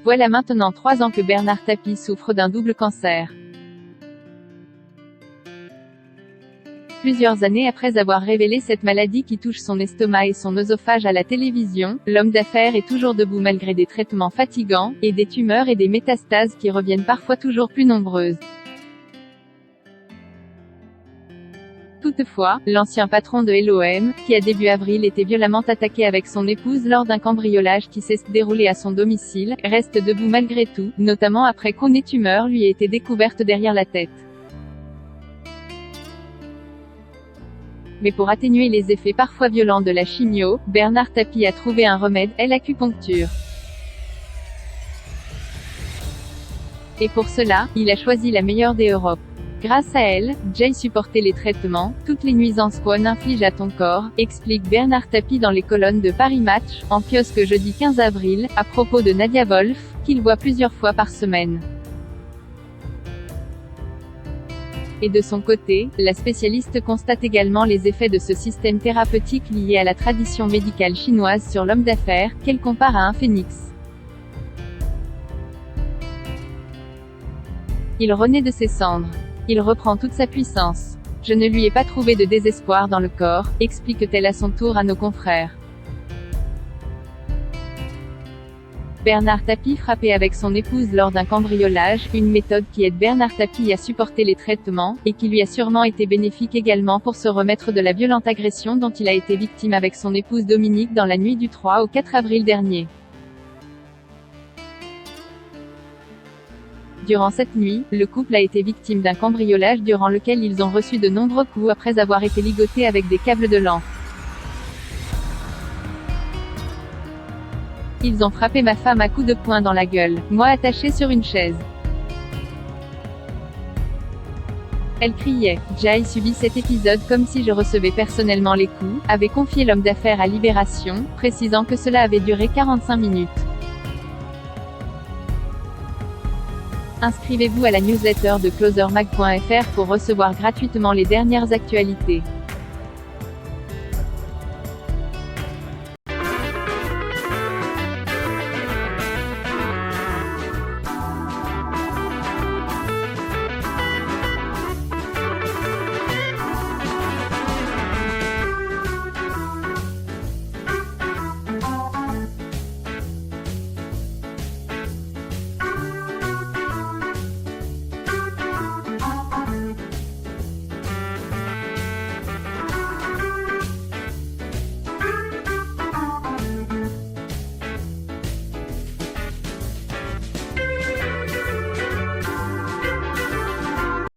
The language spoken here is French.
Voilà maintenant 3 ans que Bernard Tapie souffre d'un double cancer. Plusieurs années après avoir révélé cette maladie qui touche son estomac et son œsophage à la télévision, l'homme d'affaires est toujours debout malgré des traitements fatigants, et des tumeurs et des métastases qui reviennent parfois toujours plus nombreuses. Toutefois, l'ancien patron de l'OM, qui a début avril été violemment attaqué avec son épouse lors d'un cambriolage qui s'est déroulé à son domicile, reste debout malgré tout, notamment après qu'une tumeur lui ait été découverte derrière la tête. Mais pour atténuer les effets parfois violents de la chimio, Bernard Tapie a trouvé un remède, l'acupuncture. Et pour cela, il a choisi la meilleure des Europes. Grâce à elle, Jay supportait les traitements, toutes les nuisances qu'on inflige à ton corps, explique Bernard Tapie dans les colonnes de Paris Match, en kiosque jeudi 15 avril, à propos de Nadia Wolf, qu'il voit plusieurs fois par semaine. Et de son côté, la spécialiste constate également les effets de ce système thérapeutique lié à la tradition médicale chinoise sur l'homme d'affaires, qu'elle compare à un phénix. Il renaît de ses cendres. Il reprend toute sa puissance. Je ne lui ai pas trouvé de désespoir dans le corps, explique-t-elle à son tour à nos confrères. Bernard Tapie frappé avec son épouse lors d'un cambriolage, une méthode qui aide Bernard Tapie à supporter les traitements, et qui lui a sûrement été bénéfique également pour se remettre de la violente agression dont il a été victime avec son épouse Dominique dans la nuit du 3 au 4 avril dernier. Durant cette nuit, le couple a été victime d'un cambriolage durant lequel ils ont reçu de nombreux coups après avoir été ligotés avec des câbles de lampe. Ils ont frappé ma femme à coups de poing dans la gueule, moi attachée sur une chaise. Elle criait. Jay subit cet épisode comme si je recevais personnellement les coups, avait confié l'homme d'affaires à Libération, précisant que cela avait duré 45 minutes. Inscrivez-vous à la newsletter de closermag.fr pour recevoir gratuitement les dernières actualités.